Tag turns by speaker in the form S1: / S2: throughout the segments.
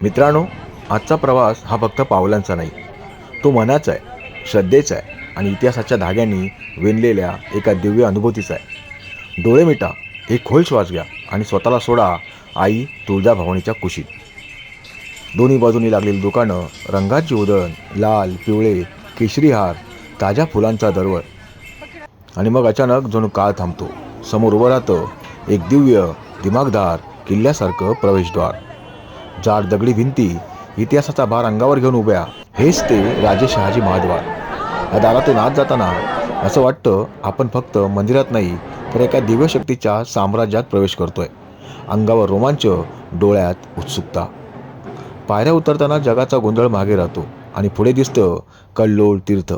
S1: मित्रांनो, आजचा प्रवास हा फक्त पावलांचा नाही, तो मनाचा आहे, श्रद्धेचा आहे आणि इतिहासाच्या धाग्यांनी विणलेल्या एका दिव्य अनुभूतीचा आहे. डोळे मिटा, एक खोल श्वास घ्या आणि स्वतःला सोडा आई तुळजाभवानीच्या कुशीत. दोन्ही बाजूनी लागलेली दुकानं, रंगाची उधळण, लाल, पिवळे, केशरी हार, ताज्या फुलांचा दरवळ आणि मग अचानक जणू काळ थांबतो. समोर उभं राहतं एक दिव्य, दिमागदार किल्ल्यासारखं प्रवेशद्वार. जाड दगडी भिंती, इतिहासाचा भार अंगावर घेऊन उभ्या. हेच ते राजे शहाजी महाद्वार. या दारातून आत जाताना असं वाटतं आपण फक्त मंदिरात नाही तर एका दिव्य शक्तीच्या साम्राज्यात प्रवेश करतोय. अंगावर रोमांच, डोळ्यात उत्सुकता. पायऱ्या उतरताना जगाचा गोंधळ मागे राहतो आणि पुढे दिसतं कल्लोळ तीर्थ.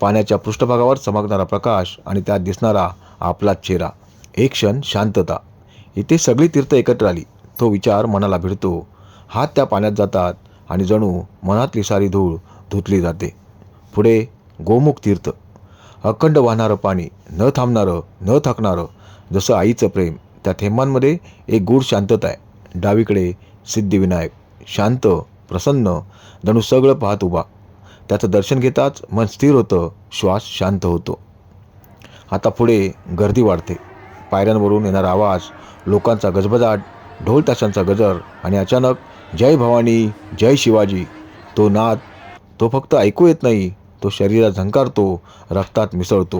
S1: पाण्याच्या पृष्ठभागावर चमकणारा प्रकाश आणि त्यात दिसणारा आपला चेहरा. एक क्षण शांतता. इथे सगळी तीर्थ एकत्र आली. तो विचार मनाला भिडतो. हात त्या पाण्यात जातात आणि जणू मनातली सारी धूळ धुतली जाते. पुढे गोमुख तीर्थ. अखंड वाहणारं पाणी, न थांबणारं, न थकणारं, जसं आईचं प्रेम. त्या थेंबांमध्ये एक गूढ शांतता आहे. डावीकडे सिद्धिविनायक, शांत, प्रसन्न, जणू सगळं पाहत उभा. त्याचं दर्शन घेताच मन स्थिर होतं, श्वास शांत होतो. आता पुढे गर्दी वाढते. पायऱ्यांवरून येणारा आवाज, लोकांचा गजबजाट, ढोल ताशांचा गजर आणि अचानक जय भवानी, जय शिवाजी. तो नाद, तो फक्त ऐकू येत नाही, तो शरीरात झंकारतो, रक्तात मिसळतो.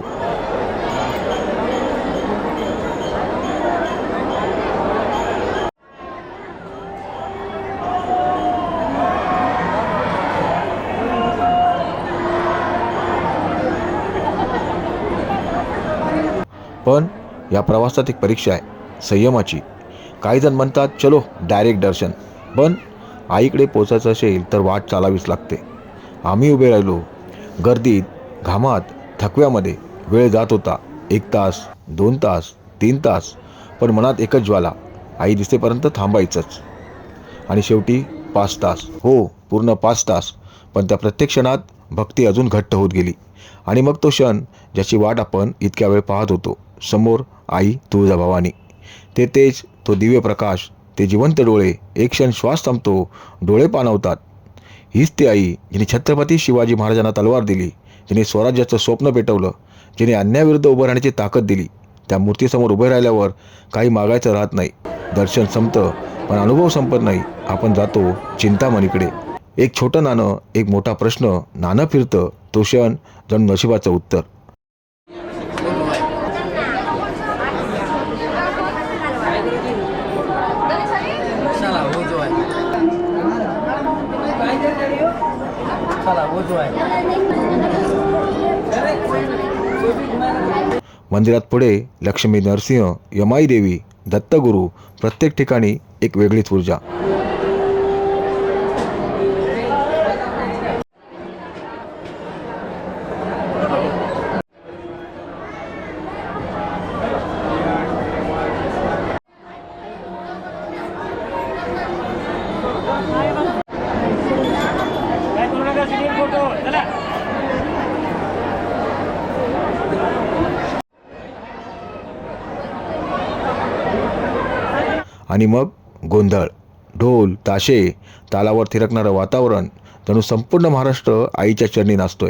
S1: पण या प्रवासात एक परीक्षा आहे, संयमाची. काही जण म्हणतात चलो डायरेक्ट दर्शन, पण आईकडे पोचायचं असेल तर वाट चालावीच लागते. आम्ही उभे राहिलो, गर्दीत, घामात, थकव्यामध्ये. वेळ जात होता. 1 तास, 2 तास, 3 तास, पण मनात एकच ज्वाला, आई दिसेपर्यंत थांबायचंच. आणि शेवटी 5 तास, हो पूर्ण 5 तास. पण त्या प्रत्येक क्षणात भक्ती अजून घट्ट होत गेली. आणि मग तो क्षण ज्याची वाट आपण इतक्या वेळ पाहत होतो. समोर आई तुळजाभवानी. ते तेज, तो दिव्य प्रकाश, ते जिवंत डोळे. एक क्षण श्वास थांबतो, डोळे पाणावतात. हीच ती आई जिने छत्रपती शिवाजी महाराजांना तलवार दिली, जिने स्वराज्याचं स्वप्न पेटवलं, जिने अन्यायाविरुद्ध उभं राहण्याची ताकद दिली. त्या मूर्तीसमोर उभे राहिल्यावर काही मागायचं राहत नाही. दर्शन संपतं, पण अनुभव संपत नाही. आपण जातो चिंतामणीकडे. एक छोटं नाणं, एक मोठा प्रश्न. नाणं फिरतं, तो क्षण जणू नशिबाचं उत्तर. मंदिरात पुढे लक्ष्मी नरसिंह, यमाई देवी, दत्तगुरू, प्रत्येक ठिकाणी एक वेगळीच ऊर्जा. आणि मग गोंधळ, ढोल, ताशे, तालावर थिरकणारं वातावरण. जणू संपूर्ण महाराष्ट्र आईच्या चरणी नाचतोय.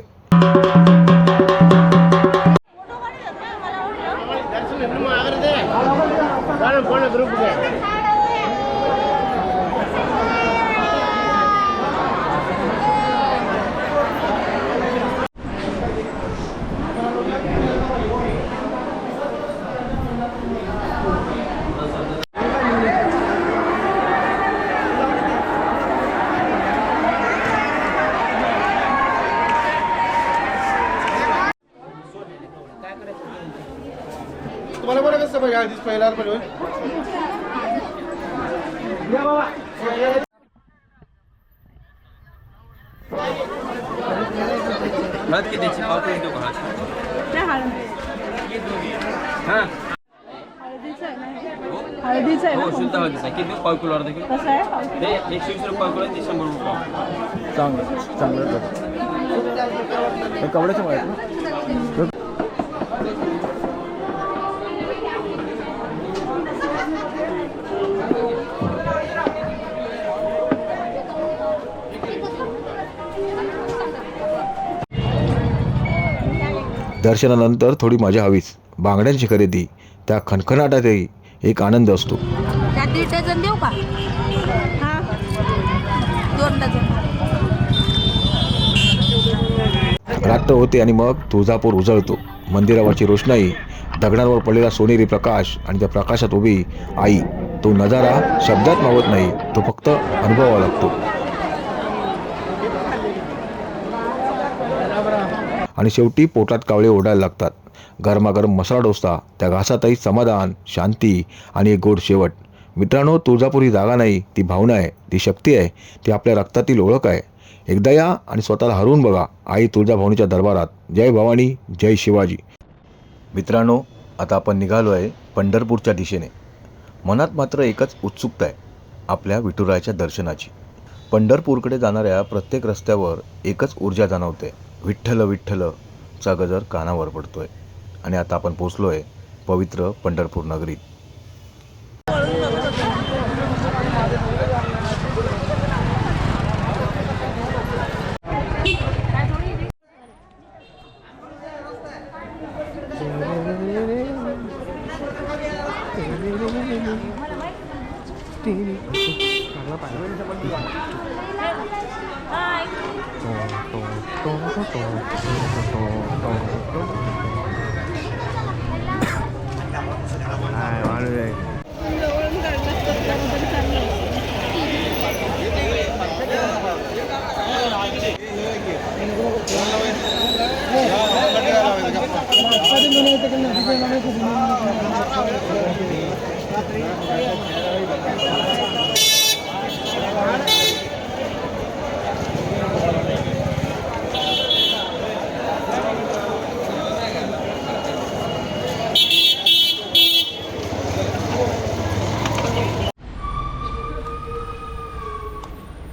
S2: तुम्हाला बरं कसं पाहिजे आधीच पहिला पण होईल.
S3: हळद कितीची पाव किलो देऊ का हां
S4: हळदीचं आहे ना?
S3: हो शुद्ध हळदीचा किती देऊ पाव किलो अर्धा किलो
S4: कसं आहे पाव किलो?
S3: ते 120 रुपये पाव किलो ते 100 रुपये पाव.
S1: चांगलं चांगलं. कपड्याचं माहिती. दर्शनानंतर थोडी मजा हवीच. बांगड्यांची खरेदी, त्या खणखणाटातही एक आनंद असतो.
S4: त्यात 1.5 डझन देऊ का? हां 2 डझन.
S1: रात्र होते आणि मग तुळजापूर उजळतो. मंदिरावरची रोषणाई, दगडांवर पडलेला सोनेरी प्रकाश आणि त्या प्रकाशात उभी आई, तो नजारा शब्दात मावत नाही, तो फक्त अनुभवावा लागतो. आणि शेवटी पोटात कावळे ओढायला लागतात. गरमागरम मसाला डोसा, त्या घासातही समाधान, शांती आणि एक गोड शेवट. मित्रांनो, तुळजापूर ही जागा नाही, ती भावना आहे, ती शक्ती आहे, ती आपल्या रक्तातील ओळख आहे. एकदा या आणि स्वतःला हरवून बघा आई तुळजाभवानीच्या दरबारात. जय भवानी, जय शिवाजी. मित्रांनो, आता आपण निघालो आहे पंढरपूरच्या दिशेने. मनात मात्र एकच उत्सुकता आहे, आपल्या विठुरायाच्या दर्शनाची. पंढरपूरकडे जाणाऱ्या प्रत्येक रस्त्यावर एकच ऊर्जा जाणवते, विठ्ठल विठ्ठल चा गजर कानावर पडतोय. आणि आता आपण पोचलो आहे पवित्र पंढरपूर नगरीत.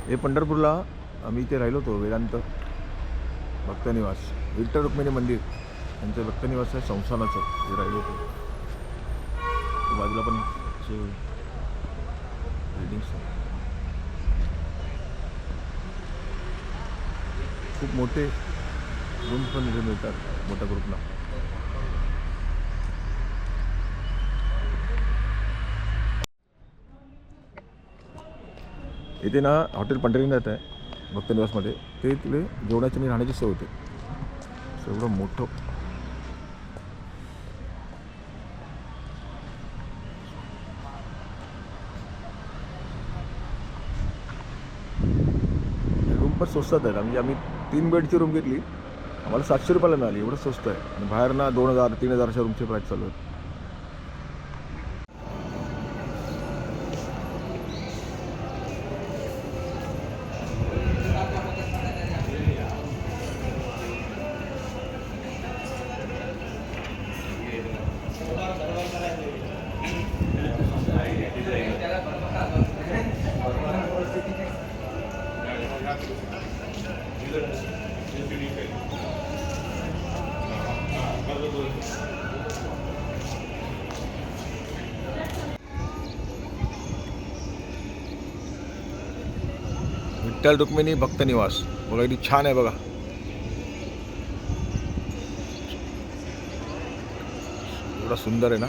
S1: हे पंढरपूरला आम्ही इथे राहिलो होतो, वेदांत भक्तनिवास, विठ्ठल रुक्मिणी मंदिर यांचं भक्तनिवास आहे संस्थानाचं. हे राहिलो होतो. बाजूला पण असे बिल्डिंग्स खूप मोठे रूम्स पण इथे मिळतात मोठ्या ग्रुपला. इथे ना हॉटेल पंढरीनाथ आहे भक्तनिवासमध्ये, ते तिथे जेवणाची आणि राहण्याची सोय होते. एवढं मोठं रूम पण स्वस्तात आहेत. म्हणजे आम्ही 3 बेडची रूम घेतली, आम्हाला 700 रुपयाला मिळाली. एवढं स्वस्त आहे. आणि बाहेर ना 2000-3000 रूमचे प्राईस चालू आहेत. विठ्ठल रुक्मिणी भक्तनिवास बघा, किती छान आहे बघा. एवढा सुंदर आहे ना.